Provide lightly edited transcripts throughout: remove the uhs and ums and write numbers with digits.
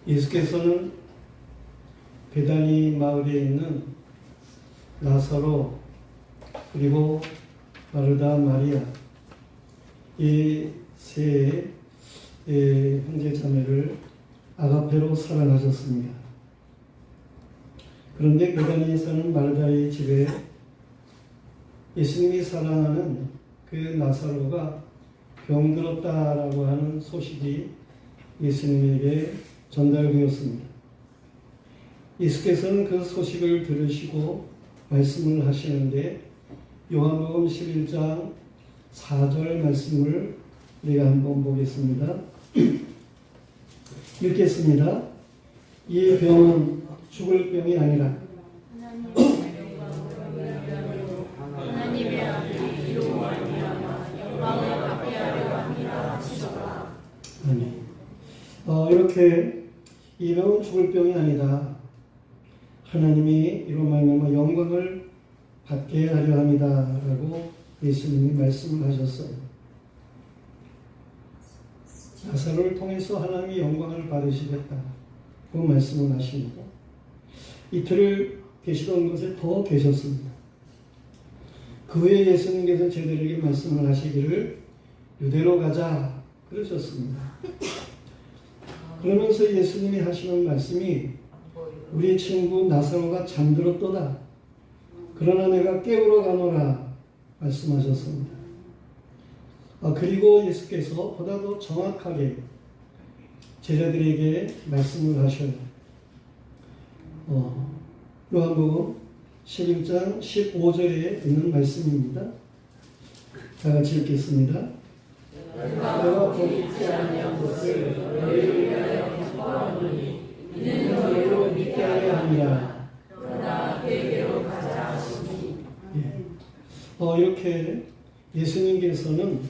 예수께서는 베다니 마을에 있는 나사로 그리고 마르다 마리아 이 세 형제 자매를 아가페로 사랑하셨습니다. 그런데 베다니에 사는 마르다의 집에 예수님이 사랑하는 그 나사로가 병들었다라고 하는 소식이 예수님에게 전달되었습니다. 예수께서는 그 소식을 들으시고 말씀을 하시는데 요한복음 11장 4절 말씀을 우리가 한번 보겠습니다. 읽겠습니다. 이 병은 죽을 병이 아니라 하나님의 아들이 이로 말미암아 영광을 받게 하려 함이라 하시더라. 아멘. 이렇게 이 병은 죽을 병이 아니다. 하나님이 이로 말미암아 영광을 받게 하려 합니다라고 예수님이 말씀을 하셨어요. 나사로를 통해서 하나님이 영광을 받으시겠다. 그 말씀을 하십니다. 이틀을 계시던 곳에 더 계셨습니다. 그 후에 예수님께서 저희들에게 말씀을 하시기를 유대로 가자 그러셨습니다. 그러면서 예수님이 하시는 말씀이 우리 친구 나사로가 잠들었도다. 그러나 내가 깨우러 가노라 말씀하셨습니다. 그리고 예수께서 보다 더 정확하게 제자들에게 말씀을 하셔요. 요한복음 11장 15절에 있는 말씀입니다. 다 같이 읽겠습니다. 내가 보이지 아니한 것을 너희를 위하여 기뻐하노니 이는 너희로 믿게 하려 함이라. 그러나 내게로 가자 하시니. 이렇게 예수님께서는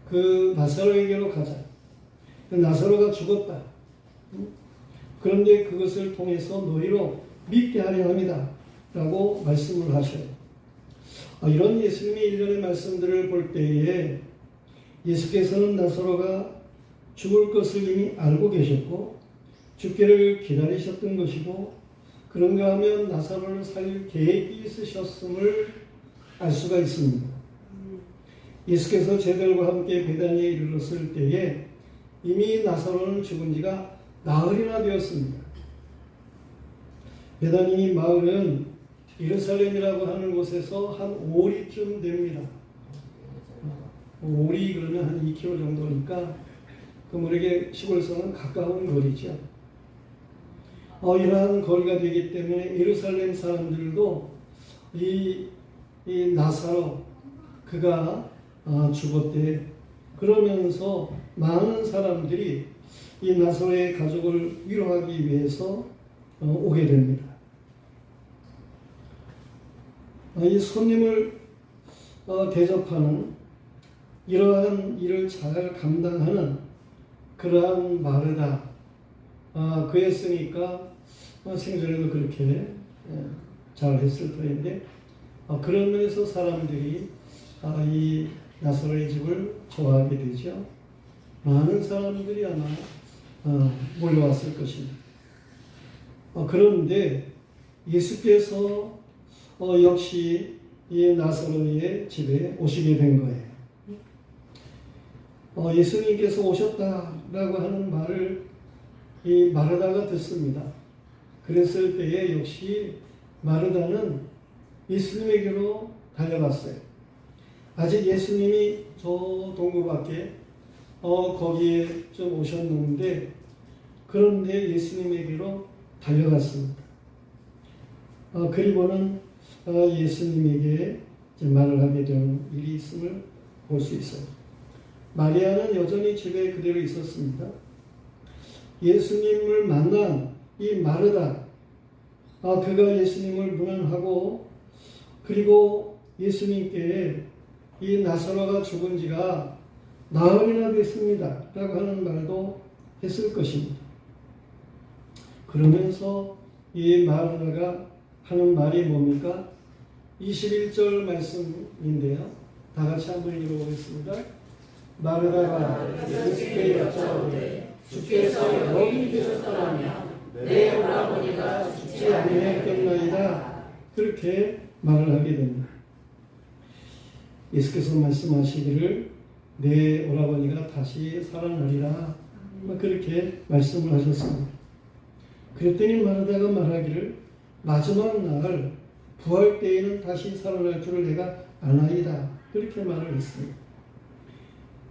그 나사로에게로 가자. 그 나사로가 죽었다. 그런데 그것을 통해서 너희로 믿게 하려 합니다. 라고 말씀을 하셔요. 이런 예수님의 일련의 말씀들을 볼 때에 예수께서는 나사로가 죽을 것을 이미 알고 계셨고 죽기를 기다리셨던 것이고 그런가 하면 나사로를 살릴 계획이 있으셨음을 알 수가 있습니다. 예수께서 제자들과 함께 베다니에 이르렀을 때에 이미 나사로는 죽은 지가 나흘이나 되었습니다. 베다니 마을은 예루살렘이라고 하는 곳에서 한 5리쯤 됩니다. 5리 그러면 한 2km 정도니까 그물에게 시골에서는 가까운 거리죠. 이러한 거리가 되기 때문에 예루살렘 사람들도 이 나사로 그가 죽었대. 그러면서 많은 사람들이 이 나사로의 가족을 위로하기 위해서 오게 됩니다. 이 손님을 대접하는 이러한 일을 잘 감당하는 그러한 마르다 그였으니까 생전에도 그렇게 잘 했을 터인데 그런 면에서 사람들이 이 나사로의 집을 좋아하게 되죠. 많은 사람들이 아마 몰려왔을 것입니다. 그런데 예수께서 역시 이 나사로의 집에 오시게 된 거예요. 예수님께서 오셨다라고 하는 말을 이 마르다가 듣습니다. 그랬을 때에 역시 마르다는 예수님에게로 달려갔어요. 아직 예수님이 저 동굴 밖에 거기에 좀 오셨는데 그런데 예수님에게로 달려갔습니다. 그리고는 예수님에게 말을 하게 된 일이 있음을 볼 수 있어요. 마리아는 여전히 집에 그대로 있었습니다. 예수님을 만난 이 마르다, 그가 예수님을 문안하고 그리고 예수님께 이 나사로가 죽은 지가 나흘이나 됐습니다. 라고 하는 말도 했을 것입니다. 그러면서 이 마르다가 하는 말이 뭡니까? 21절 말씀인데요. 다 같이 한번 읽어보겠습니다. 마르다가 예수께 여짜오되 주께서 여기 계셨더라면 내 오라버니가 죽지 아니했겠나이다. 그렇게 말을 하게 됩니다. 예수께서 말씀하시기를 내 오라버니가 다시 살아나리라. 그렇게 말씀을 하셨습니다. 그랬더니 마르다가 말하기를 마지막 날 부활 때에는 다시 살아날 줄을 내가 아나이다. 그렇게 말을 했습니다.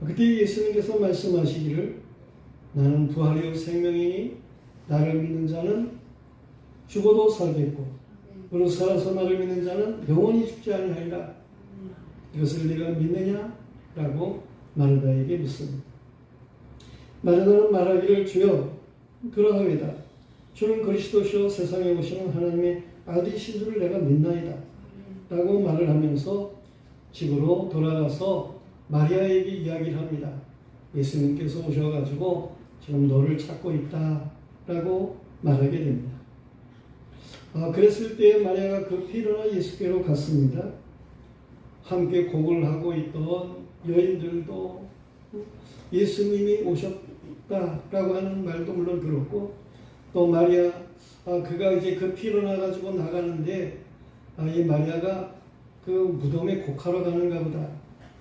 그때 예수님께서 말씀하시기를 나는 부활이요 생명이니 나를 믿는 자는 죽어도 살겠고 그로 살아서 나를 믿는 자는 영원히 죽지 아니하리라. 이것을 네가 믿느냐? 라고 마르다에게 묻습니다. 마르다는 말하기를 주여 그러하이다. 주는 그리스도시요 세상에 오시는 하나님의 아들이신 줄을 내가 믿나이다. 라고 말을 하면서 집으로 돌아가서 마리아에게 이야기를 합니다. 예수님께서 오셔가지고 지금 너를 찾고 있다. 라고 말하게 됩니다. 그랬을 때 마리아가 급히 일어나 예수께로 갔습니다. 함께 곡을 하고 있던 여인들도 예수님이 오셨다라고 하는 말도 물론 들었고 또 마리아 그가 이제 급히 일어나가지고 나가는데 이 마리아가 그 무덤에 곡하러 가는가 보다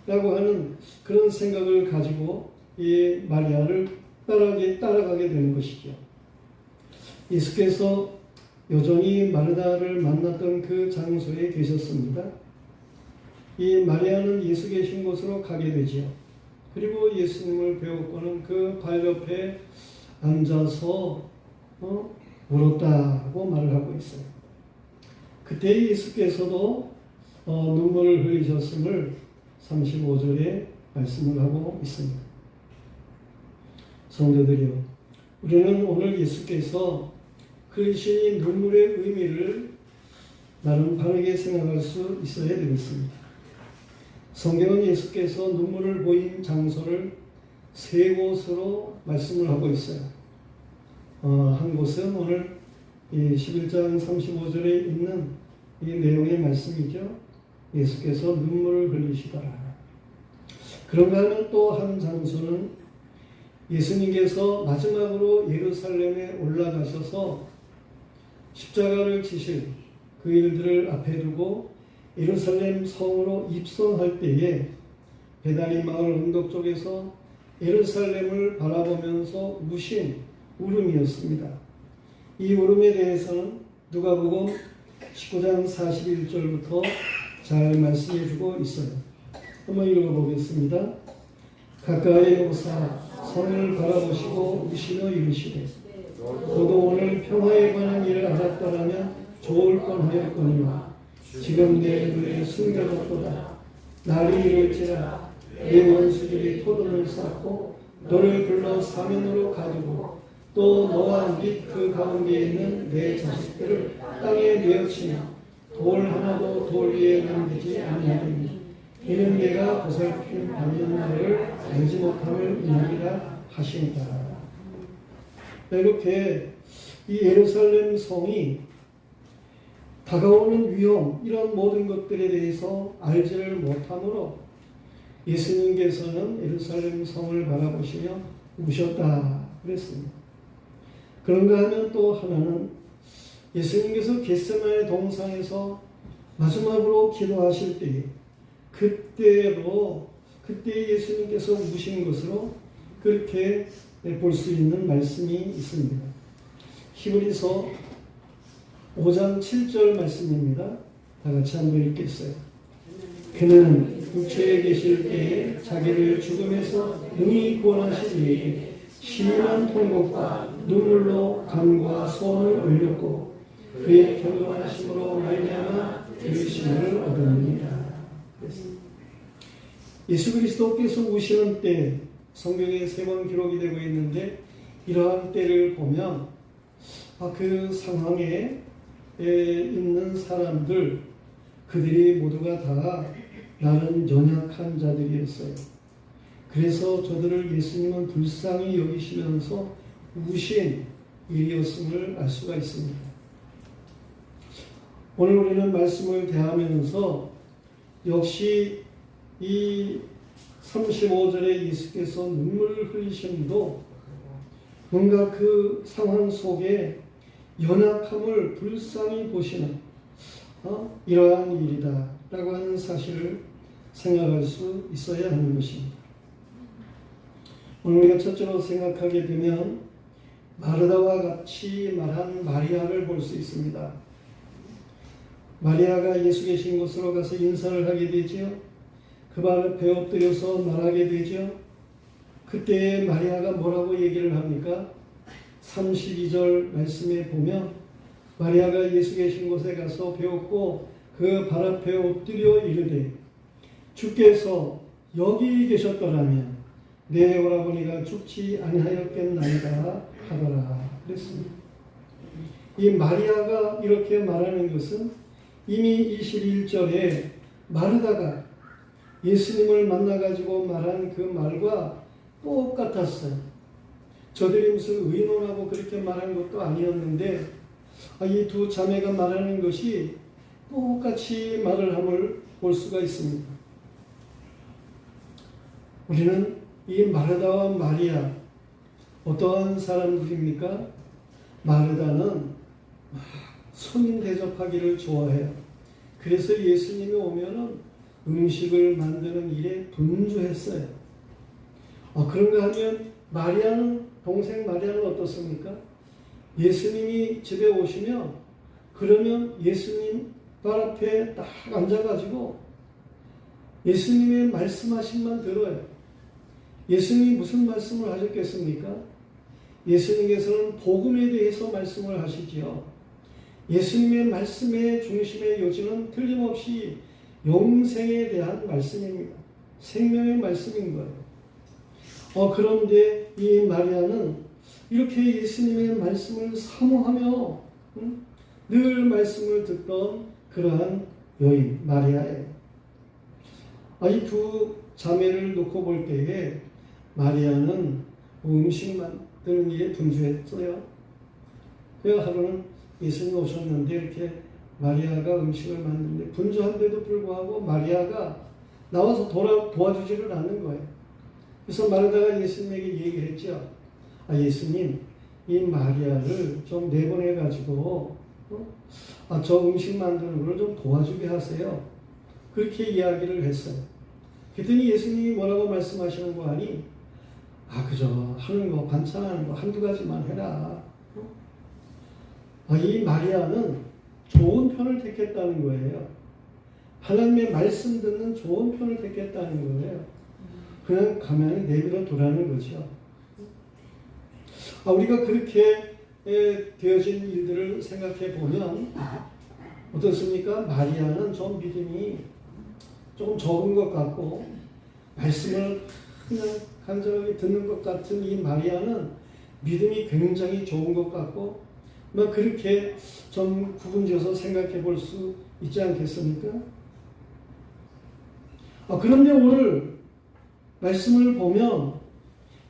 라고 하는 그런 생각을 가지고 이 마리아를 따라가게 되는 것이죠. 예수께서 여전히 마르다를 만났던 그 장소에 계셨습니다. 이 마리아는 예수 계신 곳으로 가게 되지요. 그리고 예수님을 배웠고는 그 발 옆에 앉아서 울었다고 말을 하고 있어요. 그때 예수께서도 눈물을 흘리셨음을 35절에 말씀을 하고 있습니다. 성도들이요, 우리는 오늘 예수께서 흘리신 눈물의 의미를 나름 바르게 생각할 수 있어야 되겠습니다. 성경은 예수께서 눈물을 보인 장소를 세 곳으로 말씀을 하고 있어요. 한 곳은 오늘 11장 35절에 있는 이 내용의 말씀이죠. 예수께서 눈물을 흘리시더라. 그런가 하면 또 한 장소는 예수님께서 마지막으로 예루살렘에 올라가셔서 십자가를 지실 그 일들을 앞에 두고 예루살렘 성으로 입성할 때에 베다니 마을 언덕 쪽에서 예루살렘을 바라보면서 우신 울음이었습니다. 이 울음에 대해서는 누가복음 19장 41절부터 잘 말씀해 주고 있어요. 한번 읽어보겠습니다. 가까이 오사 성을 바라보시고 우시며 이르시되 너도 오늘 평화에 관한 일을 알았더라면 좋을 뻔하였거니와 지금 내 눈에 숨겨졌도다. 날이 이를지라 내 원수들이 토론을 쌓고 너를 불러 사면으로 가두고 또 너와 및 그 가운데 있는 내 자식들을 땅에 내어치며 돌 하나도 돌 위에 남기지 아니하리니 이는 내가 보살핌 받는 날을 알지 못함을 인하리라 하신다. 이렇게 이 예루살렘 성이 다가오는 위험, 이런 모든 것들에 대해서 알지를 못하므로 예수님께서는 예루살렘 성을 바라보시며 우셨다 그랬습니다. 그런가 하면 또 하나는 예수님께서 겟세마네 동산에서 마지막으로 기도하실 때에 그때 예수님께서 우신 것으로 그렇게 볼 수 있는 말씀이 있습니다. 히브리서 5장 7절 말씀입니다. 다 같이 한번 읽겠어요. 그는 육체에 계실 때에 자기를 죽음에서 능히 구원하신 이에게 심한 통곡과 눈물로 간과 소원을 올렸고 그의 경건하심으로 말미암아 들으심을 얻었느니라. 예수 그리스도께서 우시는 때 성경에 3번 기록이 되고 있는데 이러한 때를 보면 그 상황에 있는 사람들 그들이 모두가 다 나는 연약한 자들이었어요. 그래서 저들을 예수님은 불쌍히 여기시면서 우신 일이었음을 알 수가 있습니다. 오늘 우리는 말씀을 대하면서 역시 이 35절에 예수께서 눈물을 흘리심도 뭔가 그 상황 속에 연약함을 불쌍히 보시는 이러한 일이다 라고 하는 사실을 생각할 수 있어야 하는 것입니다. 오늘 우리가 첫째로 생각하게 되면 마르다와 같이 말한 마리아를 볼 수 있습니다. 마리아가 예수 계신 곳으로 가서 인사를 하게 되지요. 그 발 앞에 엎드려서 말하게 되죠. 그때 마리아가 뭐라고 얘기를 합니까? 32절 말씀에 보면 마리아가 예수 계신 곳에 가서 배웠고 그 발 앞에 엎드려 이르되 주께서 여기 계셨더라면 내 오라버니가 죽지 아니하였겠나이다 하더라 그랬습니다. 이 마리아가 이렇게 말하는 것은 이미 21절에 마르다가 예수님을 만나가지고 말한 그 말과 똑같았어요. 저들이 무슨 의논하고 그렇게 말한 것도 아니었는데 이 두 자매가 말하는 것이 똑같이 말을 함을 볼 수가 있습니다. 우리는 이 마르다와 마리아 어떠한 사람들입니까? 마르다는 손님 대접하기를 좋아해요. 그래서 예수님이 오면은 음식을 만드는 일에 분주했어요. 그런가 하면 마리아는, 동생 마리아는 어떻습니까? 예수님이 집에 오시면 그러면 예수님 발 앞에 딱 앉아가지고 예수님의 말씀하신만 들어요. 예수님이 무슨 말씀을 하셨겠습니까? 예수님께서는 복음에 대해서 말씀을 하시지요. 예수님의 말씀의 중심의 요지는 틀림없이 영생에 대한 말씀입니다. 생명의 말씀인 거예요. 그런데 이 마리아는 이렇게 예수님의 말씀을 사모하며 늘 말씀을 듣던 그러한 여인 마리아예요. 이 두 자매를 놓고 볼 때에 마리아는 음식 만드는 일에 분주했어요. 그 하루는 예수님 오셨는데 이렇게 마리아가 음식을 만드는데 분주한데도 불구하고 마리아가 나와서 도와주지를 않는 거예요. 그래서 마르다가 예수님에게 얘기했죠. 예수님, 이 마리아를 좀 내보내가지고 저 음식 만드는 걸 좀 도와주게 하세요. 그렇게 이야기를 했어요. 그랬더니 예수님이 뭐라고 말씀하시는 거 아니? 그저 하는 거, 반찬하는 거 한두 가지만 해라. 이 마리아는 좋은 편을 택했다는 거예요. 하나님의 말씀 듣는 좋은 편을 택했다는 거예요. 그냥 가만히 내버려 두라는 거죠. 우리가 그렇게 되어진 일들을 생각해 보면 어떻습니까? 마리아는 좀 믿음이 조금 적은 것 같고 말씀을 그냥 간절하게 듣는 것 같은 이 마리아는 믿음이 굉장히 좋은 것 같고 그렇게 좀 구분지어서 생각해 볼 수 있지 않겠습니까? 그런데 오늘 말씀을 보면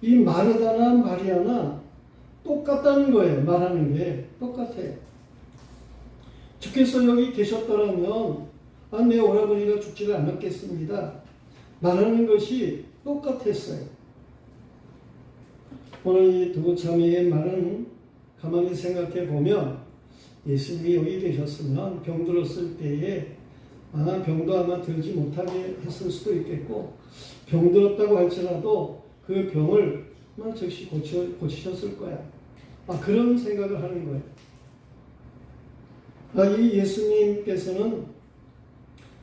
이 마르다나 마리아나 똑같다는 거예요. 말하는 게 똑같아요. 주께서 여기 계셨더라면 내 오라버니가 죽지를 않았겠습니다. 말하는 것이 똑같았어요. 오늘 이 두 자매의 말은 가만히 생각해 보면 예수님이 여기 계셨으면 병들었을 때에 병도 아마 들지 못하게 했을 수도 있겠고 병들었다고 할지라도 그 병을 즉시 고치셨을 거야. 그런 생각을 하는 거예요. 이 예수님께서는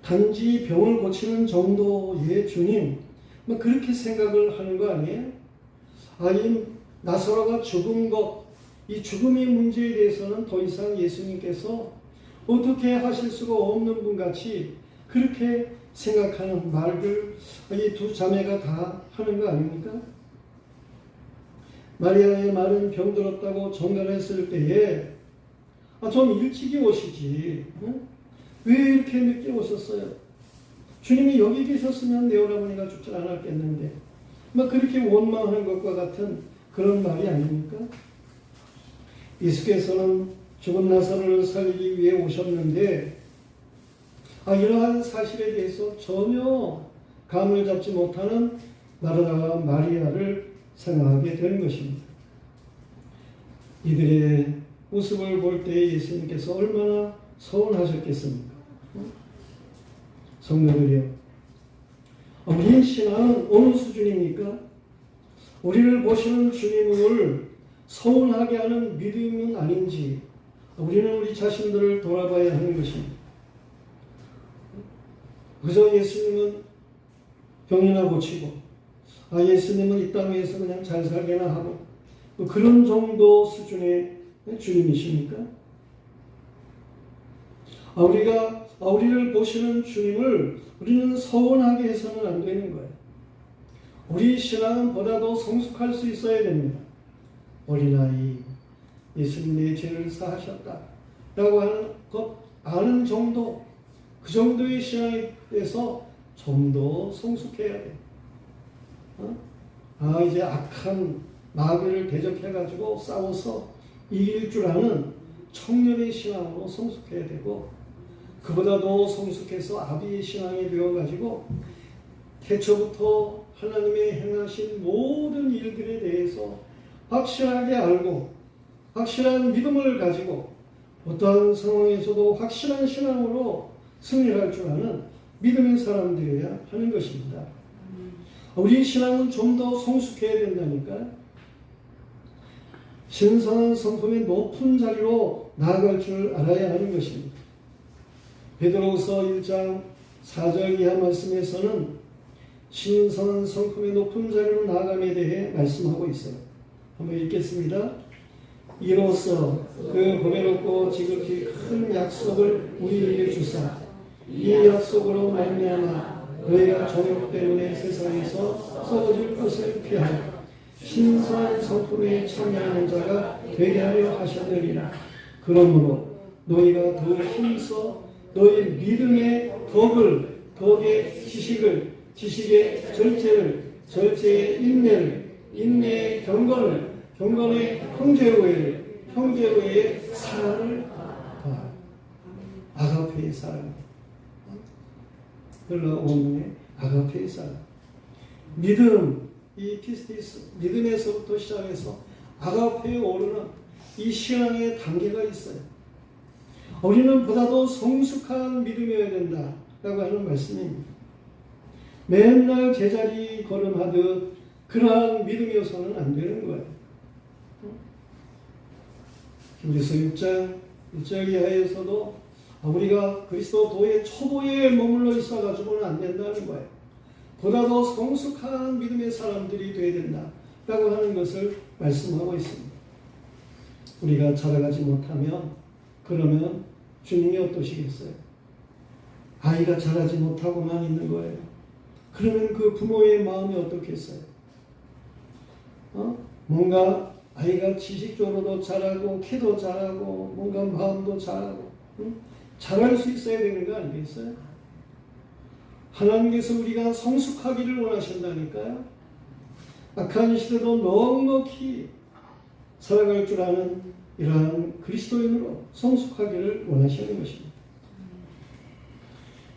단지 병을 고치는 정도의 주님, 그렇게 생각을 하는 거 아니에요? 이 나사로가 죽은 것, 이 죽음의 문제에 대해서는 더 이상 예수님께서 어떻게 하실 수가 없는 분 같이 그렇게 생각하는 말을 이 두 자매가 다 하는 거 아닙니까? 마리아의 말은 병들었다고 전가했을 때에 좀 일찍이 오시지. 왜 이렇게 늦게 오셨어요? 주님이 여기 계셨으면 내 오라버니가 죽지 않았겠는데. 그렇게 원망하는 것과 같은 그런 말이 아닙니까? 예수께서는 죽은 나사로를 살리기 위해 오셨는데 이러한 사실에 대해서 전혀 감을 잡지 못하는 마르다와 마리아를 생각하게 되는 것입니다. 이들의 모습을 볼 때 예수님께서 얼마나 서운하셨겠습니까? 성도들이요, 우리의 신앙은 어느 수준입니까? 우리를 보시는 주님을 서운하게 하는 믿음은 아닌지 우리는 우리 자신들을 돌아봐야 하는 것입니다. 그저 예수님은 병이나 고치고 예수님은 이 땅에서 그냥 잘 살게나 하고 그런 정도 수준의 주님이십니까? 우리를 보시는 주님을 우리는 서운하게 해서는 안 되는 거예요. 우리 신앙은 보다도 성숙할 수 있어야 됩니다. 어린아이, 예수님 내 죄를 사하셨다 라고 하는 것 아는 정도, 그 정도의 신앙에 대해서 좀 더 성숙해야 돼요. 이제 악한 마귀를 대적해가지고 싸워서 이길 줄 아는 청년의 신앙으로 성숙해야 되고, 그보다도 성숙해서 아비의 신앙이 되어가지고 태초부터 하나님의 행하신 모든 일들에 대해서 확실하게 알고 확실한 믿음을 가지고 어떠한 상황에서도 확실한 신앙으로 승리할 줄 아는 믿음의 사람들이어야 하는 것입니다. 우리 신앙은 좀 더 성숙해야 된다니까요. 신성한 성품의 높은 자리로 나아갈 줄 알아야 하는 것입니다. 베드로후서 1장 4절 이하 말씀에서는 신성한 성품의 높은 자리로 나아감에 대해 말씀하고 있어요. 한번 읽겠습니다. 이로써 그 보배롭고 지극히 큰 약속을 우리에게 주사 이 약속으로 말미암아 너희가 정욕 때문에 세상에서 썩어질 것을 피하여 신성한 성품에 참여하는 자가 되게 하려 하셨느니라. 그러므로 너희가 더 힘써 너희 믿음의 덕의 지식을, 지식의 절제를, 절제의 인내를, 인내의 경건의 형제의회를, 형제의회의 사랑을 더하라. 아가페의 사랑. 헬라 원문의 아가페의 사랑. 믿음, 이 피스티스, 믿음에서부터 시작해서 아가페에 오르는 이 신앙의 단계가 있어요. 우리는 보다도 성숙한 믿음이어야 된다라고 하는 말씀입니다. 맨날 제자리 걸음하듯 그러한 믿음이어서는 안 되는 거예요. 히브리서 6장 1절 이하에서도 우리가 그리스도의 초보에 머물러 있어가지고는 안 된다는 거예요. 보다도 성숙한 믿음의 사람들이 되어야 된다라고 하는 것을 말씀하고 있습니다. 우리가 자라가지 못하면 그러면 주님이 어떠시겠어요? 아이가 자라지 못하고만 있는 거예요. 그러면 그 부모의 마음이 어떻겠어요? 뭔가 아이가 지식적으로도 자라고 키도 자라고 뭔가 마음도 자라고 자랄 수 있어야 되는 거 아니겠어요? 하나님께서 우리가 성숙하기를 원하신다니까요. 악한 시대도 넉넉히 살아갈 줄 아는 이러한 그리스도인으로 성숙하기를 원하시는 것입니다.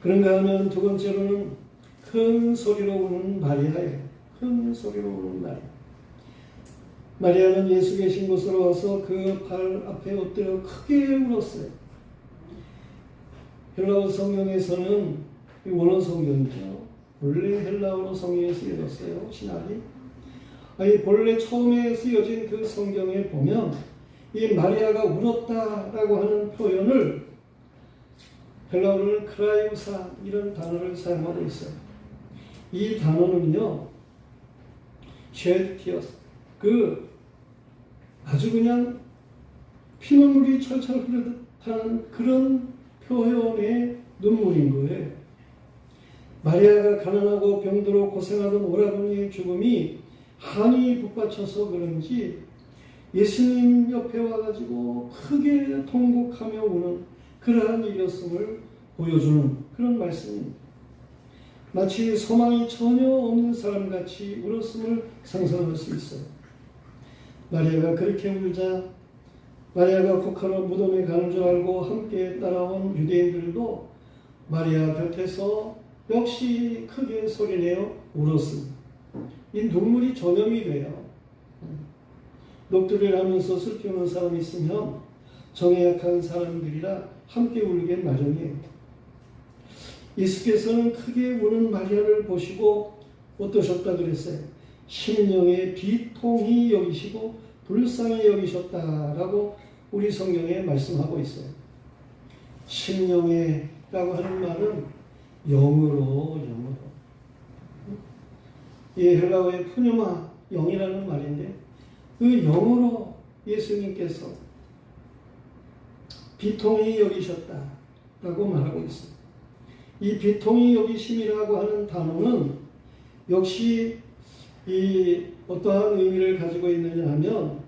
그런가 하면 두 번째로는 큰 소리로 우는 마리아예요. 큰 소리로 우는 마리아. 마리아는 예수 계신 곳으로 와서 그 발 앞에 엎드려 크게 울었어요. 헬라어 성경에서는 원어 성경이죠. 원래 헬라어로 성경에 쓰여졌어요. 신학이. 본래 처음에 쓰여진 그 성경에 보면 이 마리아가 울었다라고 하는 표현을 헬라어로는 크라이우사 이런 단어를 사용하고 있어요. 이 단어는요, 쉐티어스 아주 그냥 피눈물이 철철 흐르듯 하는 그런 표현의 눈물인 거예요. 마리아가 가난하고 병들어 고생하던 오라버니의 죽음이 한이 북받쳐서 그런지 예수님 옆에 와가지고 크게 통곡하며 우는 그러한 일이었음을 보여주는 그런 말씀입니다. 마치 소망이 전혀 없는 사람같이 울었음을 상상할 수 있어요. 마리아가 그렇게 울자 마리아가 국화로 무덤에 가는 줄 알고 함께 따라온 유대인들도 마리아 곁에서 역시 크게 소리내어 울었습니다. 이 눈물이 전염이 돼요. 녹두를 하면서 슬피 우는 사람이 있으면 정에 약한 사람들이라 함께 울게 마련이에요. 예수께서는 크게 우는 마리아를 보시고 어떠셨다 그랬어요? 심령의 비통히 여기시고 불쌍히 여기셨다라고 우리 성경에 말씀하고 있어요. 심령의라고 하는 말은 영으로. 이 헬라어의 푸뉴마, 영이라는 말인데 그 영으로 예수님께서 비통히 여기셨다라고 말하고 있어요. 이 비통히 여기심이라고 하는 단어는 역시 이 어떠한 의미를 가지고 있느냐 하면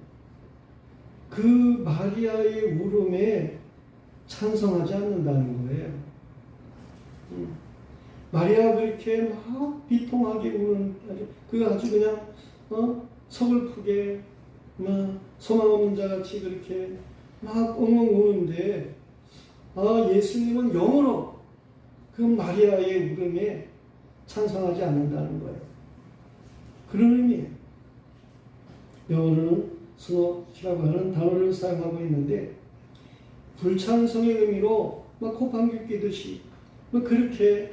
그 마리아의 울음에 찬성하지 않는다는 거예요. 마리아가 그렇게 막 비통하게 우는 그 아주 그냥 서글프게 막 소망 없는 자같이 그렇게 막 엉엉 우는데 예수님은 영으로 그 마리아의 울음에 찬성하지 않는다는 거예요. 그런 의미예요. 영어로는 스노시라고 하는 단어를 사용하고 있는데 불찬성의 의미로 막 코방귀 뀌듯이 그렇게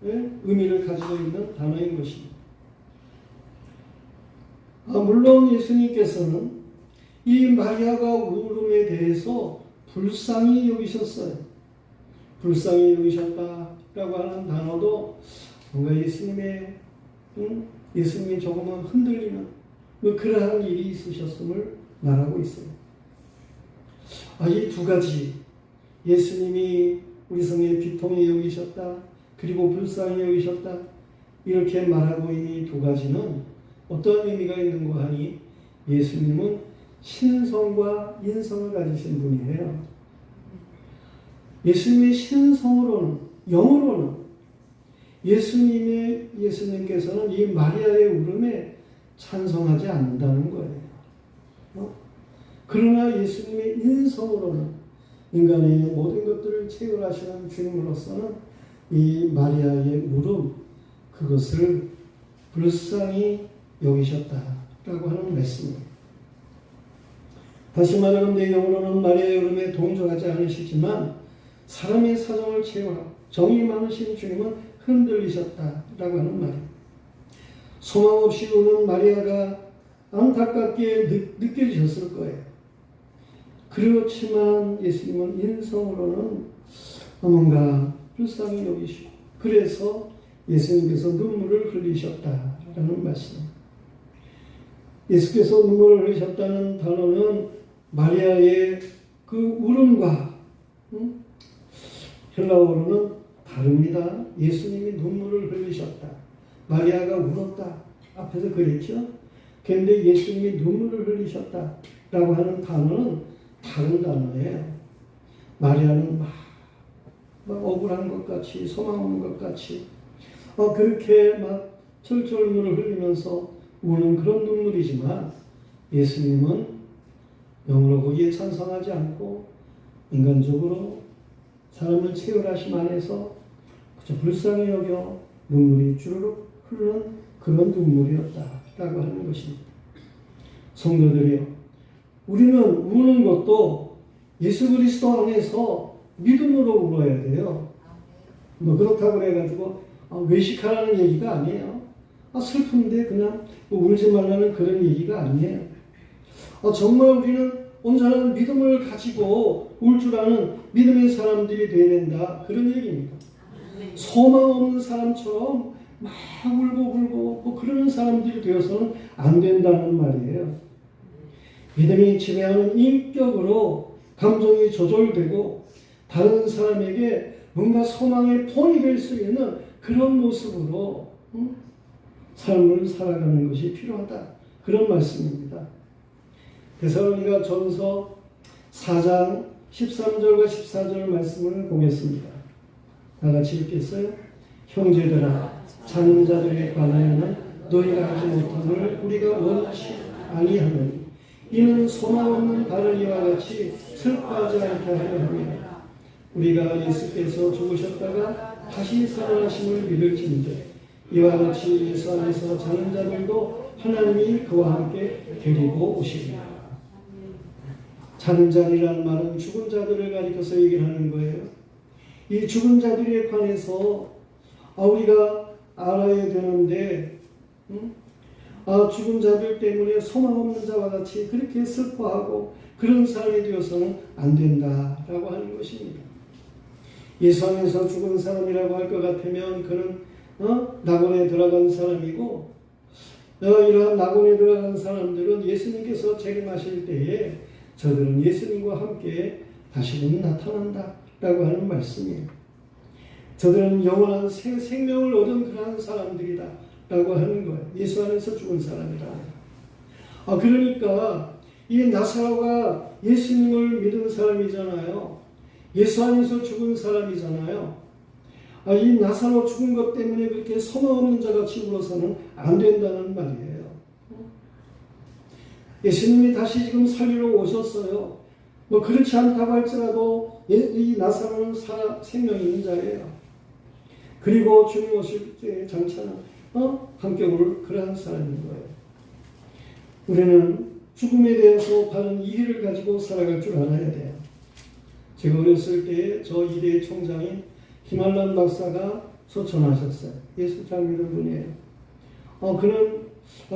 의미를 가지고 있는 단어인 것입니다. 물론 예수님께서는 이 마리아가 울음에 대해서 불쌍히 여기셨어요. 불쌍히 여기셨다라고 하는 단어도 뭔가 예수님이 조금은 흔들리는 그러한 일이 있으셨음을 말하고 있어요. 이 두 가지, 예수님이 우리 성에 비통히 여기셨다, 그리고 불쌍히 여기셨다, 이렇게 말하고 있는 이 두 가지는 어떤 의미가 있는가 하니 예수님은 신성과 인성을 가지신 분이에요. 예수님의 신성으로는, 영으로는 예수님께서는 이 마리아의 울음에 찬성하지 않는다는 거예요. 그러나 예수님의 인성으로는 인간의 모든 것들을 체결하시는 주님으로서는 이 마리아의 울음, 그것을 불쌍히 여기셨다라고 하는 말씀입니다. 다시 말하건대 영으로는 마리아의 울음에 동조하지 않으시지만 사람의 사정을 채워 정이 많으신 주님은 흔들리셨다라고 하는 말입니다. 소망 없이 우는 마리아가 안타깝게 느껴지셨을 거예요. 그렇지만 예수님은 인성으로는 뭔가 불쌍히 여기시고 그래서 예수님께서 눈물을 흘리셨다라는 말씀입니다. 예수께서 눈물을 흘리셨다는 단어는 마리아의 그 울음과 헬라어로는 다릅니다. 예수님이 눈물을 흘리셨다. 마리아가 울었다. 앞에서 그랬죠. 그런데 예수님이 눈물을 흘리셨다라고 하는 단어는 다른 단어예요. 마리아는 막 억울한 것 같이 소망 없는 것 같이 그렇게 막 철철 눈물을 흘리면서 우는 그런 눈물이지만 예수님은 영으로 거기에 찬성하지 않고 인간적으로 사람을 체험하심 안에서 그저 불쌍히 여겨 눈물이 주르륵 흐르는 그런 눈물이었다라고 하는 것입니다. 성도들이요, 우리는 우는 것도 예수 그리스도 안에서 믿음으로 울어야 돼요. 그렇다고 해가지고 외식하라는 얘기가 아니에요. 슬픈데 그냥 울지 말라는 그런 얘기가 아니에요. 정말 우리는 온전한 믿음을 가지고 울 줄 아는 믿음의 사람들이 되어야 된다, 그런 얘기입니다. 소망 없는 사람처럼 막 울고 그러는 사람들이 되어서는 안 된다는 말이에요. 믿음이 지배하는 인격으로 감정이 조절되고 다른 사람에게 뭔가 소망의 폰이 될 수 있는 그런 모습으로 삶을 살아가는 것이 필요하다, 그런 말씀입니다. 데살로니가 전서 4장 13절과 14절 말씀을 보겠습니다. 다 같이 읽겠어요? 형제들아, 자는 자들에 관하여는 너희가 하지 못함을 우리가 원치 아니하노니 이는 소망 없는 다른 이와 같이 슬퍼하지 않게 하려 함이라. 우리가 예수께서 죽으셨다가 다시 살아나심을 믿을진대 이와 같이 예수 안에서 자는 자들도 하나님이 그와 함께 데리고 오시리라. 자는 자리라는 말은 죽은 자들을 가리켜서 얘기를 하는 거예요. 이 죽은 자들에 관해서 우리가 알아야 되는데, 죽은 자들 때문에 소망 없는 자와 같이 그렇게 슬퍼하고 그런 사람이 되어서는 안 된다라고 하는 것입니다. 예수 안에서 죽은 사람이라고 할 것 같으면 그는 낙원에 들어간 사람이고, 이러한 낙원에 들어간 사람들은 예수님께서 재림하실 때에 저들은 예수님과 함께 다시금 나타난다라고 하는 말씀이에요. 저들은 영원한 생명을 얻은 그러한 사람들이다 라고 하는 거예요. 예수 안에서 죽은 사람이다. 그러니까 이 나사로가 예수님을 믿은 사람이잖아요. 예수 안에서 죽은 사람이잖아요. 이 나사로 죽은 것 때문에 그렇게 소망 없는 자같이 울어서는 안 된다는 말이에요. 예수님이 다시 지금 살리러 오셨어요. 그렇지 않다고 할지라도 이 나사로는 생명이 있는 자예요. 그리고 주님 오실 때 장차는 함께 올 그러한 사람인 거예요. 우리는 죽음에 대해서 바른 이해를 가지고 살아갈 줄 알아야 돼요. 제가 어렸을 때 저 이대의 총장인 김한란 박사가 소천하셨어요. 예수 잘 믿는 분이에요. 그는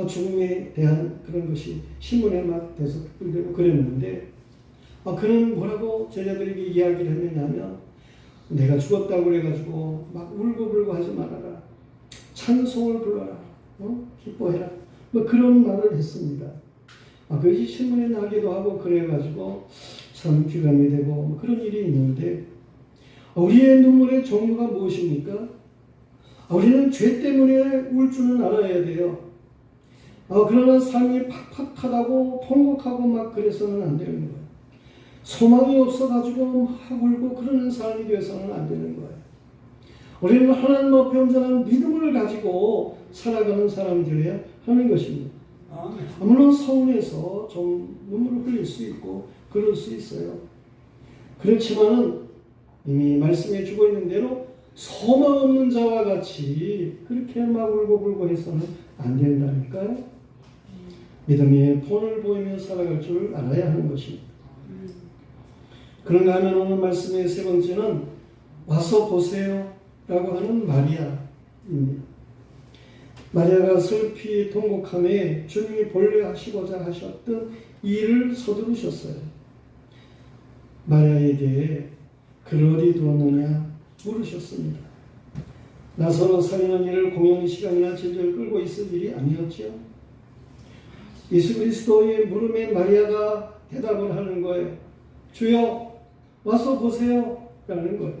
죽음에 대한 그런 것이 신문에 막 돼서 그랬는데, 그는 뭐라고 제자들에게 이야기를 했느냐면, 내가 죽었다고 그래가지고 막 울고불고 하지 말아라. 찬송을 불러라. 기뻐해라. 그런 말을 했습니다. 그것이 신문에 나기도 하고 그래가지고 참 귀감이 되고 그런 일이 있는데, 우리의 눈물의 종류가 무엇입니까? 우리는 죄 때문에 울 줄은 알아야 돼요. 그러나 삶이 팍팍하다고 통곡하고 막 그래서는 안 되는 거예요. 소망이 없어가지고 막 울고 그러는 사람이 되어서는 안 되는 거예요. 우리는 하나님 앞에 온전한 믿음을 가지고 살아가는 사람들이어야 하는 것입니다. 물론 서운해서 좀 눈물을 흘릴 수 있고 그럴 수 있어요. 그렇지만은 이미 말씀해 주고 있는 대로 소망 없는 자와 같이 그렇게 막 울고불고 해서는 안 된다니까요. 믿음의 본을 보이며 살아갈 줄 알아야 하는 것입니다. 그런가 하면 오늘 말씀의 세 번째는 와서 보세요 라고 하는 마리아입니다. 마리아가 슬피 통곡함에 주님이 본래 하시고자 하셨던 일을 서두르셨어요. 마리아에 대해 그를 어디 두었느냐 물으셨습니다. 나사로 살리는 일을 공연히 시간이나 질질 끌고 있을 일이 아니었죠. 예수 그리스도의 물음에 마리아가 대답을 하는 거예요. 주여 와서 보세요 라는 거예요.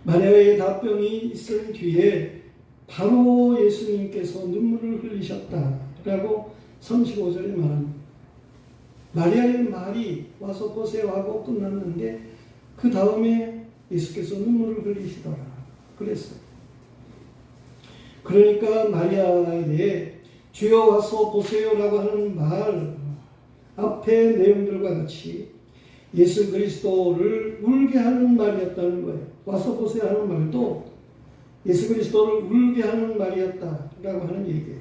마리아의 답변이 있은 뒤에 바로 예수님께서 눈물을 흘리셨다라고 35절에 말합니다. 마리아의 말이 와서 보세요 하고 끝났는데 그 다음에 예수께서 눈물을 흘리시더라 그랬어요. 그러니까 마리아의 주여 와서 보세요라고 하는 말 앞의 내용들과 같이 예수 그리스도를 울게 하는 말이었다는 거예요. 와서 보세요 하는 말도 예수 그리스도를 울게 하는 말이었다라고 하는 얘기예요.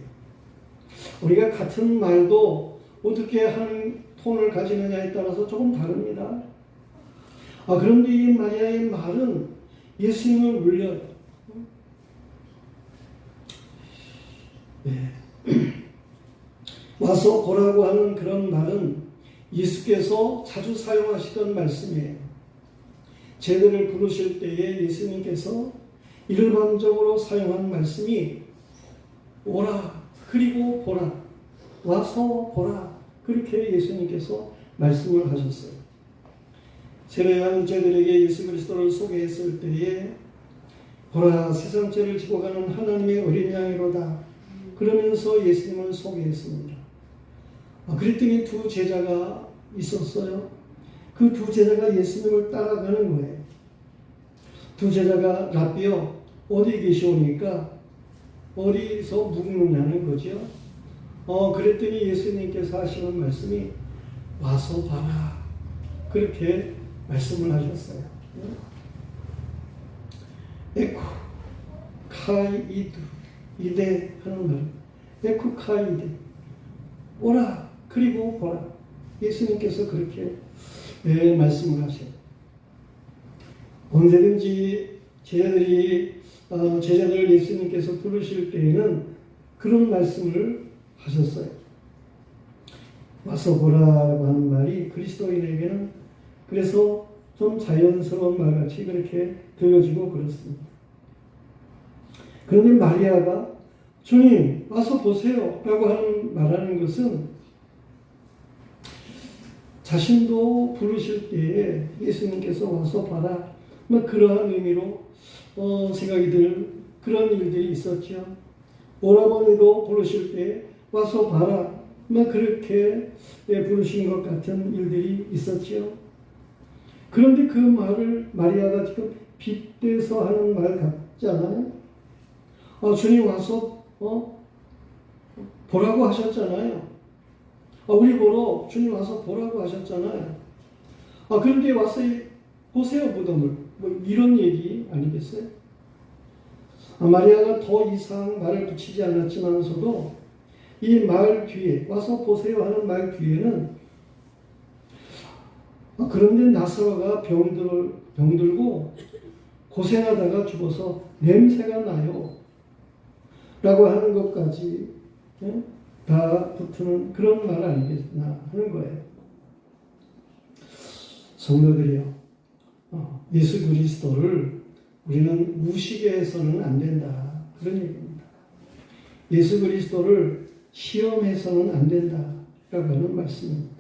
우리가 같은 말도 어떻게 하는 톤을 가지느냐에 따라서 조금 다릅니다. 그런데 이 마리아의 말은 예수님을 울려요. 네. 와서 보라고 하는 그런 말은 예수께서 자주 사용하시던 말씀이에요. 제들을 부르실 때에 예수님께서 일반적으로 사용한 말씀이 오라 그리고 보라 와서 보라 그렇게 예수님께서 말씀을 하셨어요. 세례한 제들에게 예수 그리스도를 소개했을 때에 보라 세상 죄를 지고 가는 하나님의 어린 양이로다 그러면서 예수님을 소개했습니다. 그랬더니 두 제자가 있었어요. 그 두 제자가 예수님을 따라가는 거예요. 두 제자가 랍비요 어디 계시오니까 어디서 묵느냐는 거죠. 그랬더니 예수님께서 하시는 말씀이 와서 봐라 그렇게 말씀을 하셨어요. 에코 카이 이두 이데 하는 말. 에쿠카이데. 오라. 그리고 보라. 예수님께서 그렇게 말씀을 하세요. 언제든지 제자들을 예수님께서 부르실 때에는 그런 말씀을 하셨어요. 와서 보라고 하는 말이 그리스도인에게는 그래서 좀 자연스러운 말같이 그렇게 들려지고 그렇습니다. 그런데 마리아가 주님 와서 보세요 라고 말하는 것은 자신도 부르실 때에 예수님께서 와서 봐라 그러한 의미로 생각이 들 그런 일들이 있었죠. 오라버니도 부르실 때 와서 봐라 그렇게 부르신 것 같은 일들이 있었죠. 그런데 그 말을 마리아가 지금 빗대서 하는 말 같지 않아요? 주님 와서 보라고 하셨잖아요. 우리 보러 주님 와서 보라고 하셨잖아요. 그런데 와서 보세요 무덤을. 뭐 이런 얘기 아니겠어요? 마리아가 더 이상 말을 붙이지 않았지만서도 이 말 뒤에 와서 보세요 하는 말 뒤에는 그런데 나사로가 병들고 고생하다가 죽어서 냄새가 나요 라고 하는 것까지 다 붙는 그런 말 아니겠나 하는 거예요. 성도들이요, 예수 그리스도를 우리는 무시해서는 안 된다 그런 얘기입니다. 예수 그리스도를 시험해서는 안 된다 라고 하는 말씀입니다.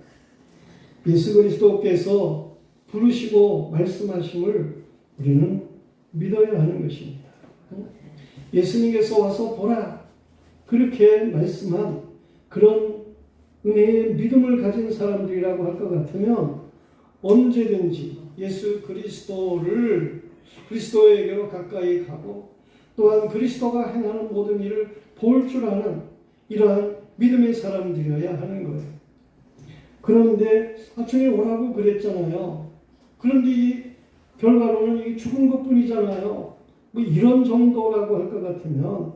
예수 그리스도께서 부르시고 말씀하심을 우리는 믿어야 하는 것입니다. 예수님께서 와서 보라 그렇게 말씀한 그런 은혜의 믿음을 가진 사람들이라고 할 것 같으면 언제든지 예수 그리스도에게로 가까이 가고 또한 그리스도가 행하는 모든 일을 볼 줄 아는 이러한 믿음의 사람들이어야 하는 거예요. 그런데 주님 오라고 그랬잖아요. 그런데 이 결과로는 죽은 것뿐이잖아요. 뭐 이런 정도라고 할 것 같으면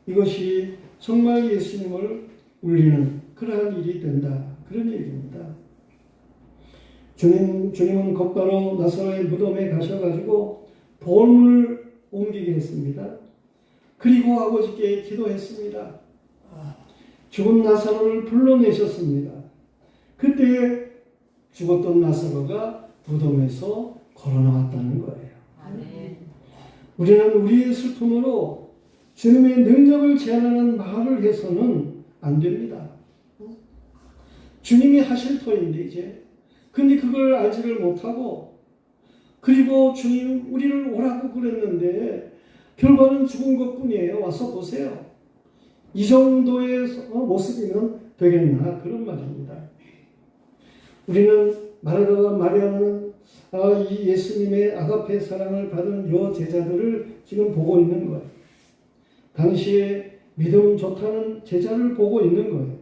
이것이 정말 예수님을 울리는 그러한 일이 된다. 그런 얘기입니다. 주님은 곧바로 나사로의 무덤에 가셔가지고 돌문을 옮기게 했습니다. 그리고 아버지께 기도했습니다. 죽은 나사로를 불러내셨습니다. 그때 죽었던 나사로가 무덤에서 걸어 나왔다는 거예요. 우리는 우리의 슬픔으로 주님의 능력을 제한하는 말을 해서는 안 됩니다. 주님이 하실 터인데 이제 근데 그걸 알지를 못하고 그리고 주님 우리를 오라고 그랬는데 결과는 죽은 것뿐이에요. 와서 보세요. 이 정도의 모습이면 되겠나 그런 말입니다. 우리는 마리아는 이 예수님의 아가페 사랑을 받은 여 제자들을 지금 보고 있는 거예요. 당시에 믿음 좋다는 제자를 보고 있는 거예요.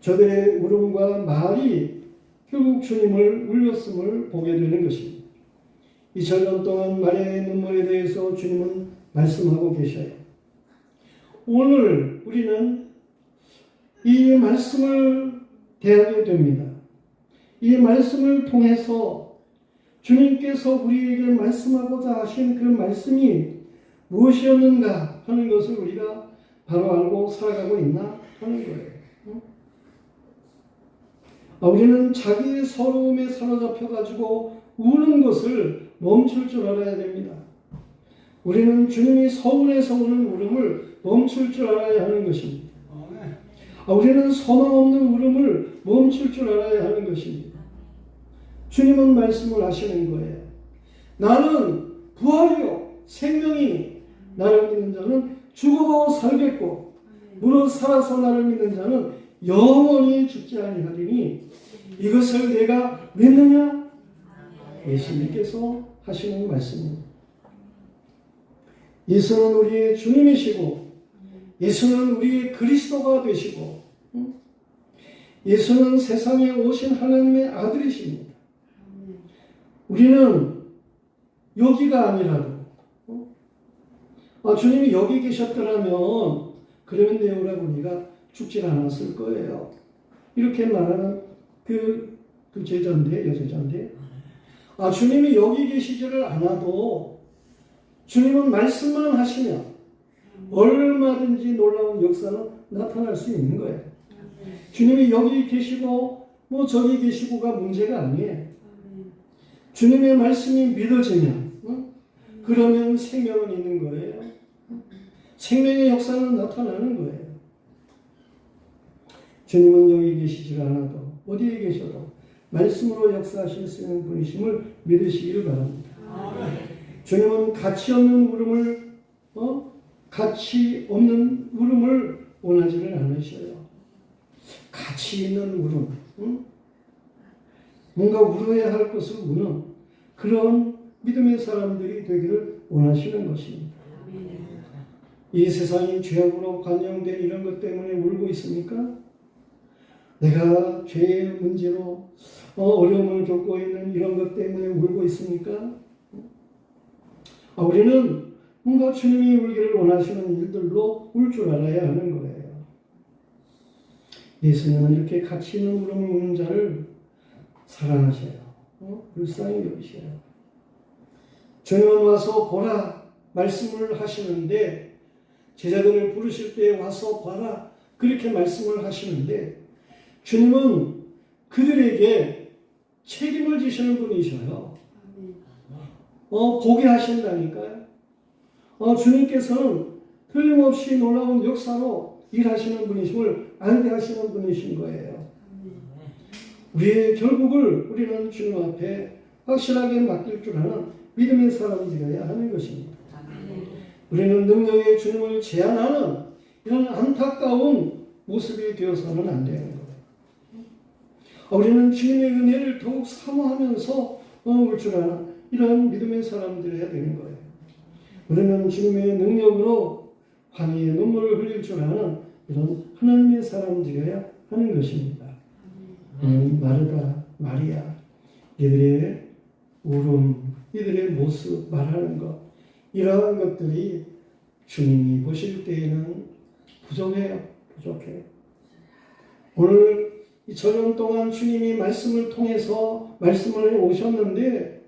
저들의 울음과 말이 결국 주님을 울렸음을 보게 되는 것입니다. 2000년 동안 마리아의 눈물에 대해서 주님은 말씀하고 계셔요. 오늘 우리는 이 말씀을 대하게 됩니다. 이 말씀을 통해서 주님께서 우리에게 말씀하고자 하신 그 말씀이 무엇이었는가 하는 것을 우리가 바로 알고 살아가고 있나 하는 거예요. 우리는 자기의 서러움에 사로잡혀가지고 우는 것을 멈출 줄 알아야 됩니다. 우리는 주님이 서운해서 우는 울음을 멈출 줄 알아야 하는 것입니다. 우리는 소망 없는 울음을 멈출 줄 알아야 하는 것입니다. 주님은 말씀을 하시는 거예요. 나는 부활이요 생명이니 나를 믿는 자는 죽어도 살겠고 무릇 살아서 나를 믿는 자는 영원히 죽지 아니하리니 이것을 내가 믿느냐? 예수님께서 하시는 말씀입니다. 예수는 우리의 주님이시고 예수는 우리의 그리스도가 되시고 예수는 세상에 오신 하나님의 아들이십니다. 우리는 여기가 아니라도 주님이 여기 계셨더라면 그러면 내 오라버니가 죽질 않았을 거예요. 이렇게 말하는 그 제자인데, 여제자인데, 주님이 여기 계시지를 않아도 주님은 말씀만 하시면 얼마든지 놀라운 역사는 나타날 수 있는 거예요. 주님이 여기 계시고 뭐 저기 계시고가 문제가 아니에요. 주님의 말씀이 믿어지면 그러면 생명은 있는 거예요. 생명의 역사는 나타나는 거예요. 주님은 여기 계시지 않아도 어디에 계셔도 말씀으로 역사하실 수 있는 분이심을 믿으시기를 바랍니다. 주님은 가치 없는 울음을 원하지를 않으셔요. 가치 있는 울음, 뭔가 울어야 할 것을 우는 그런 믿음의 사람들이 되기를 원하시는 것입니다. 이 세상이 죄악으로 관영된 이런 것 때문에 울고 있습니까? 내가 죄의 문제로 어려움을 겪고 있는 이런 것 때문에 울고 있습니까? 우리는 뭔가 주님이 울기를 원하시는 일들로 울 줄 알아야 하는 거예요. 예수님은 이렇게 가치 있는 울음을 우는 자를 사랑하셔요. 불쌍히 여기셔요. 주님은 와서 보라 말씀을 하시는데, 제자들을 부르실 때 와서 봐라 그렇게 말씀을 하시는데, 주님은 그들에게 책임을 지시는 분이셔요. 보게 하신다니까요. 주님께서는 틀림없이 놀라운 역사로 일하시는 분이심을 알게 하시는 분이신 거예요. 우리의 결국을 우리는 주님 앞에 확실하게 맡길 줄 아는 믿음의 사람들이어야 하는 것입니다. 우리는 능력의 주님을 제한하는 이런 안타까운 모습이 되어서는 안 되는 거예요. 우리는 주님의 은혜를 더욱 사모하면서 울 줄 아는 이런 믿음의 사람들이어야 되는 거예요. 우리는 주님의 능력으로 환희의 눈물을 흘릴 줄 아는 이런 하나님의 사람들이어야 하는 것입니다. 마르다, 마리아, 이들의 울음, 이들의 모습, 말하는 것, 이러한 것들이 주님이 보실 때에는 부족해요. 오늘 이 전년 동안 주님이 말씀을 통해서 말씀을 해 오셨는데,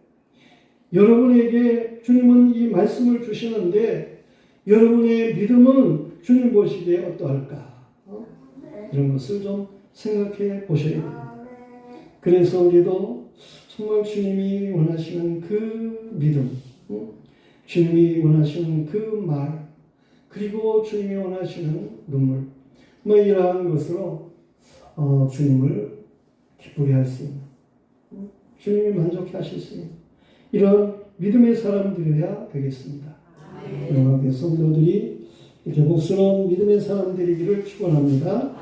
여러분에게 주님은 이 말씀을 주시는데 여러분의 믿음은 주님 보시기에 어떠할까? 이런 것을 좀 생각해 보셔야 됩니다. 그래서 우리도 정말 주님이 원하시는 그 믿음, 주님이 원하시는 그 말, 그리고 주님이 원하시는 눈물, 이러한 것으로 주님을 기쁘게 할 수 있는, 주님이 만족해 하실 수 있는 이런 믿음의 사람들이어야 되겠습니다. 성도들이 이렇게 복스러운 믿음의 사람들이기를 축원합니다.